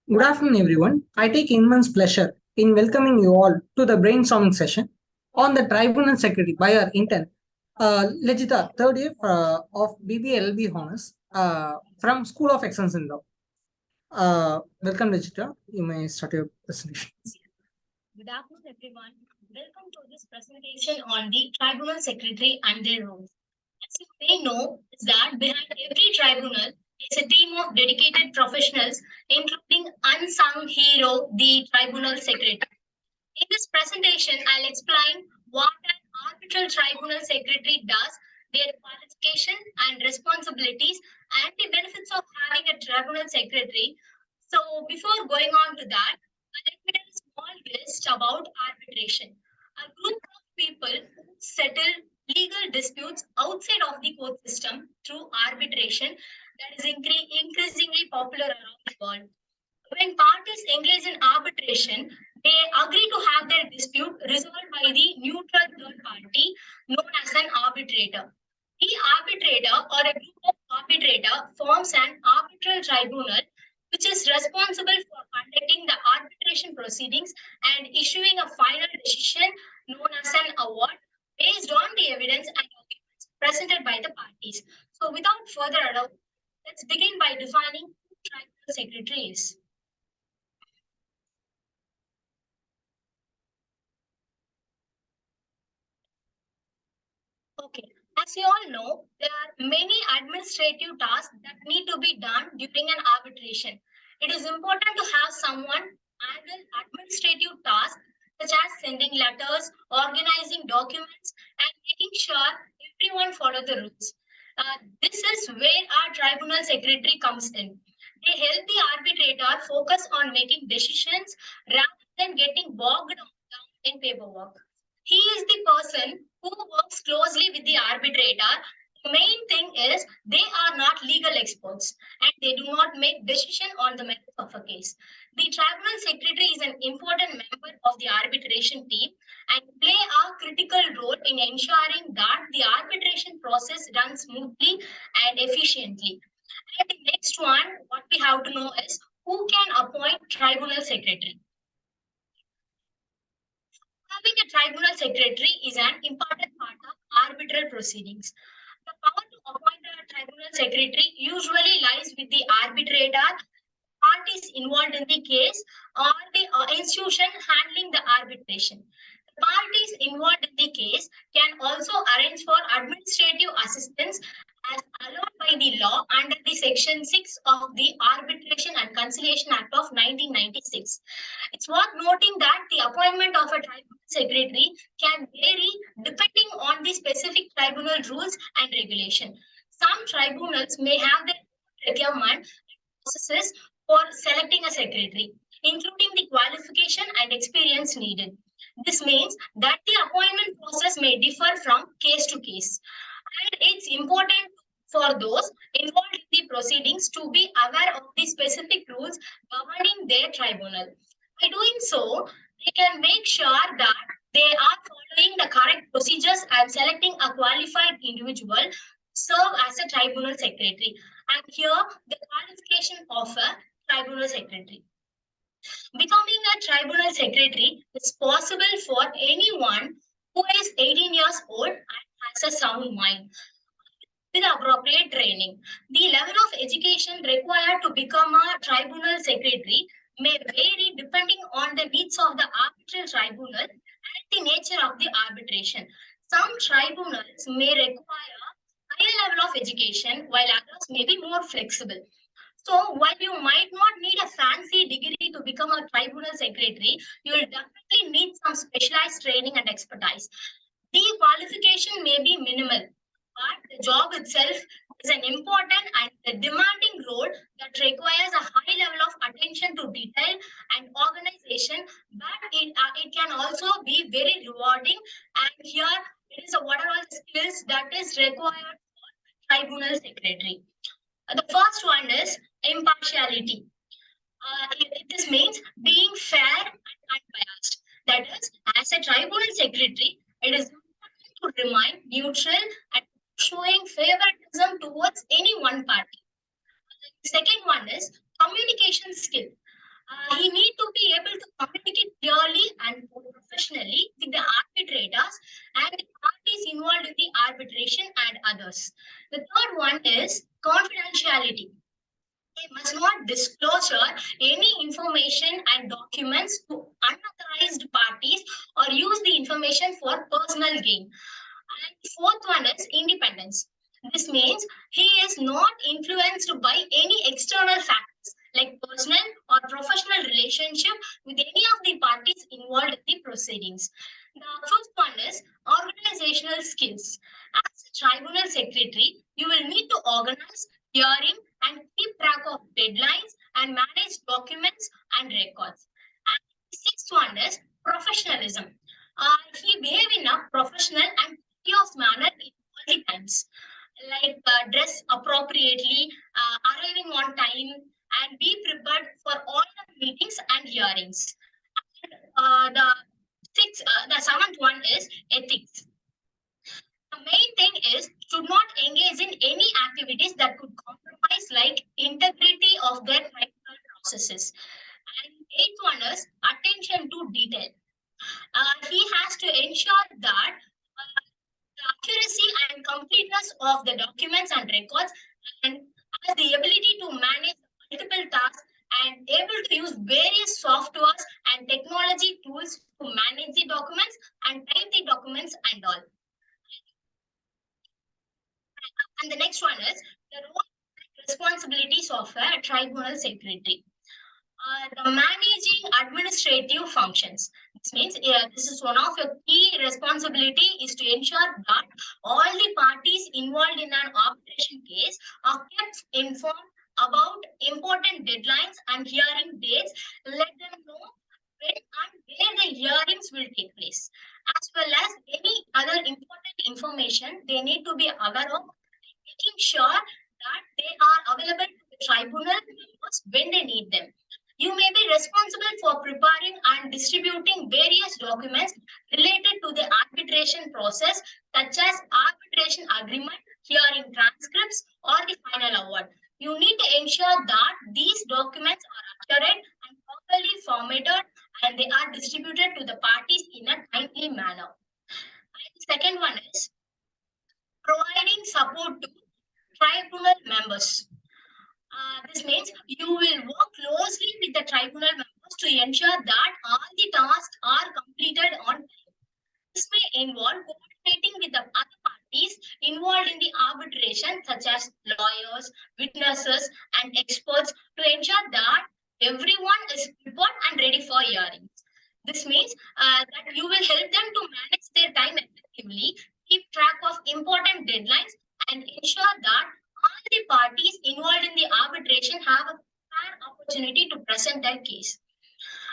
Good afternoon, everyone. I take immense pleasure in welcoming you all to the brainstorming session on the Tribunal Secretary by our intern, Legita, third year of BBLB Honors from School of Excellence in Law. Welcome, Legita. You may start your presentation. Good afternoon, everyone. Welcome to this presentation on the Tribunal Secretary and their roles. As you may know, is that behind every tribunal is a team of dedicated professionals, including unsung hero, the Tribunal Secretary. In this presentation, I'll explain what an arbitral tribunal secretary does, their qualification and responsibilities, and the benefits of having a tribunal secretary. So, before going on to that, let me tell a small list about arbitration. A group of people who settle legal disputes outside of the court system through arbitration that is increasingly popular around the world. When parties engage in arbitration, they agree to have their dispute resolved by the neutral third party known as an arbitrator. The arbitrator or a group of arbitrator forms an arbitral tribunal which is responsible for conducting the arbitration proceedings and issuing a final decision known as an award based on the evidence and documents presented by the parties. So without further ado, let's begin by defining who tribunal secretary is. Okay, as you all know, there are many administrative tasks that need to be done during an arbitration. It is important to have someone handle administrative tasks such as sending letters, organizing documents, and making sure everyone follow the rules. This is where our tribunal secretary comes in. They help the arbitrator focus on making decisions rather than getting bogged down in paperwork. He is the person who works closely with the arbitrator. The main thing is they are not legal experts and they do not make decision on the merits of a case. The tribunal secretary is an important member of the arbitration team and play a critical role in ensuring that the arbitration process runs smoothly and efficiently. And the next one, what we have to know is who can appoint tribunal secretary. Having a tribunal secretary is an important part of arbitral proceedings. The power to appoint a tribunal secretary usually lies with the arbitrator, parties involved in the case, or the institution handling the arbitration. The parties involved in the case can also arrange for administrative assistance as allowed by the law under the Section 6 of the Arbitration and Conciliation Act of 1996. It's worth noting that the appointment of a tribunal secretary can vary depending on the specific tribunal rules and regulation. Some tribunals may have their requirement processes for selecting a secretary, including the qualification and experience needed. This means that the appointment process may differ from case to case. And it's important for those involved in the proceedings to be aware of the specific rules governing their tribunal. By doing so, they can make sure that they are following the correct procedures and selecting a qualified individual to serve as a tribunal secretary. And here, the qualification of a tribunal secretary. Becoming a tribunal secretary is possible for anyone who is 18 years old and has a sound mind. With appropriate training, the level of education required to become a tribunal secretary may vary depending on the needs of the arbitral tribunal and the nature of the arbitration. Some tribunals may require higher level of education, while others may be more flexible. So, while you might not need a fancy degree to become a tribunal secretary, you will definitely need some specialized training and expertise. The qualification may be minimal, but the job itself is an important and a demanding role that requires a high level of attention to detail and organization, but it can also be very rewarding. And here it is what are all the skills that is required for tribunal secretary. The first one is impartiality. This means being fair and unbiased. That is, as a tribunal secretary, it is important to remain neutral and showing favoritism towards any one party. Second one is communication skill. He need to be able to communicate clearly and professionally with the arbitrators and the parties involved in the arbitration and others. The third one is confidentiality. They must not disclose any information and documents to unauthorized parties or use the information for personal gain. And the fourth one is independence. This means he is not influenced by any external factors like personal or professional relationship with any of the parties involved in the proceedings. The first one is organizational skills. As a tribunal secretary, you will need to organize hearing and keep track of deadlines and manage documents and records. And the sixth one is professionalism. He behave in a professional and of manner in all the times, like dress appropriately, arriving on time, and be prepared for all the meetings and hearings. The seventh one is ethics. The main thing is should not engage in any activities that could compromise like integrity of their tribunal processes. And eighth one is attention to detail. He has to ensure that the accuracy and completeness of the documents and records and has the ability to manage multiple tasks and able to use various softwares and technology tools to manage the documents and type the documents and all. And the next one is the role and responsibilities of a tribunal secretary. The managing administrative functions. This means this is one of your key responsibility is to ensure that all the parties involved in an arbitration case are kept informed about important deadlines and hearing dates. Let them know when and where the hearings will take place, as well as any other important information they need to be aware of, making sure that they are available to the tribunal members when they need them. You may be responsible for preparing and distributing various documents related to the arbitration process, such as arbitration agreement, hearing transcripts, or the final award. You need to ensure that these documents are accurate and properly formatted and they are distributed to the parties in a timely manner. And the second one is providing support to tribunal members. This means you will work closely with the tribunal members to ensure that all the tasks are completed on time. This may involve coordinating with the other parties involved in the arbitration, such as lawyers, witnesses, and experts, to ensure that everyone is prepared and ready for hearings. This means that you will help them to manage their time effectively, keep track of important deadlines, and ensure that all the parties involved in the arbitration have a fair opportunity to present their case.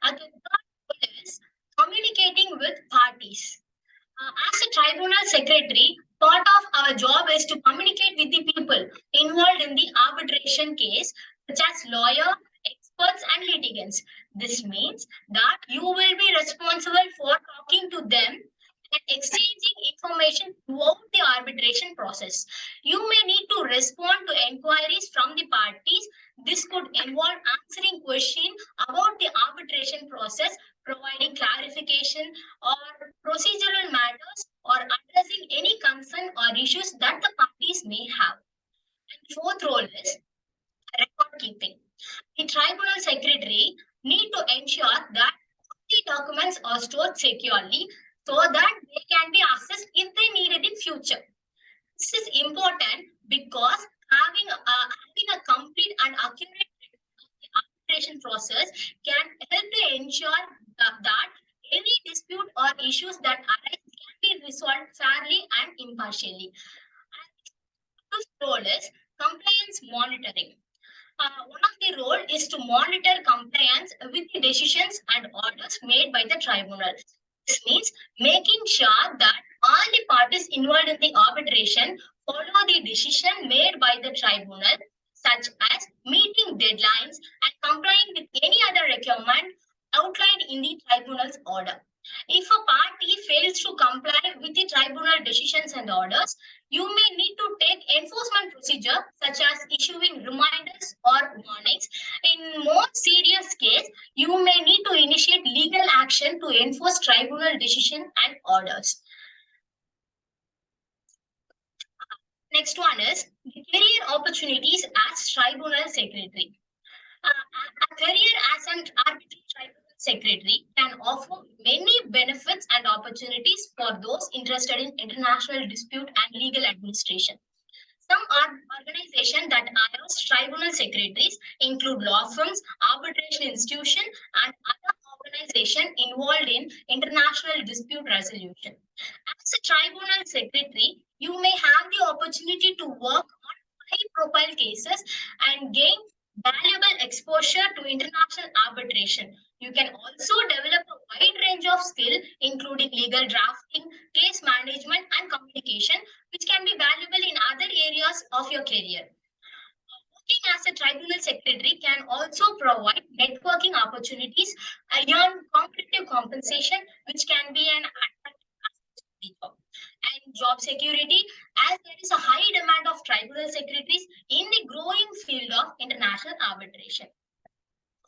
And the third goal is communicating with parties. As a tribunal secretary, part of our job is to communicate with the people involved in the arbitration case, such as lawyer, experts, and litigants. This means that you will be responsible for talking to them and exchanging information throughout the arbitration process. You may need to respond to inquiries from the parties. This could involve answering questions about the arbitration process, providing clarification or procedural matters, or addressing any concern or issues that the parties may have. And fourth role is record keeping. The tribunal secretary need to ensure that the documents are stored securely so that they can be accessed if they need it in future. This is important because having a complete and accurate arbitration process can help to ensure that any dispute or issues that arise can be resolved fairly and impartially. And fifth role is compliance monitoring. One of the role is to monitor compliance with the decisions and orders made by the tribunal. This means making sure that all the parties involved in the arbitration follow the decision made by the tribunal, such as meeting deadlines and complying with any other requirement outlined in the tribunal's order. If a party fails to comply with the tribunal decisions and orders, you may need to take enforcement procedure such as issuing reminders or warnings. In more serious case, you may need to initiate legal action to enforce tribunal decision and orders. Next one is the career opportunities as tribunal secretary. A career as an arbitrary tribunal secretary can offer many benefits and opportunities for those interested in international dispute and legal administration. Some organizations that hire tribunal secretaries include law firms, arbitration institutions, and other organizations involved in international dispute resolution. As a tribunal secretary, you may have the opportunity to work on high-profile cases and gain valuable exposure to international arbitration. You can also develop a wide range of skills, including legal drafting, case management, and communication, which can be valuable in other areas of your career. Working as a tribunal secretary can also provide networking opportunities, earn competitive compensation, which can be an attractive aspect of the job. And job security, as there is a high demand of tribunal secretaries in the growing field of international arbitration.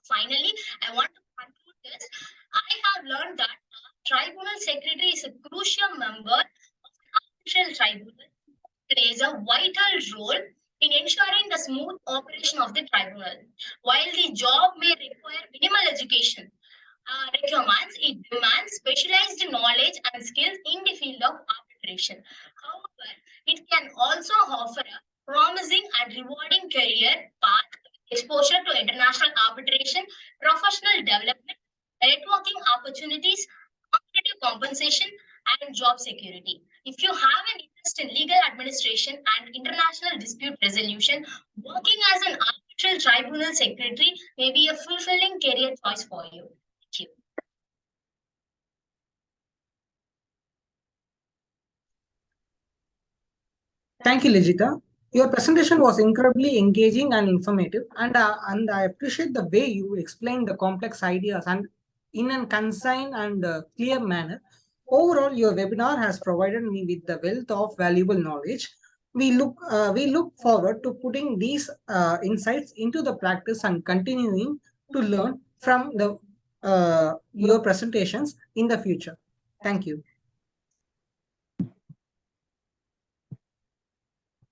Finally, I want to conclude this. I have learned that a tribunal secretary is a crucial member of an arbitral tribunal, plays a vital role in ensuring the smooth operation of the tribunal. While the job may require minimal education requirements, it demands specialized knowledge and skills in the field of arbitration. However, it can also offer a promising and rewarding career path, exposure to international arbitration, professional development, networking opportunities, competitive compensation, and job security. If you have an interest in legal administration and international dispute resolution, working as an arbitral tribunal secretary may be a fulfilling career choice for you. Thank you. Thank you, Lijita. Your presentation was incredibly engaging and informative, and I appreciate the way you explained the complex ideas and in a concise and clear manner. Overall, your webinar has provided me with the wealth of valuable knowledge. We look forward to putting these insights into the practice and continuing to learn from the your presentations in the future. Thank you.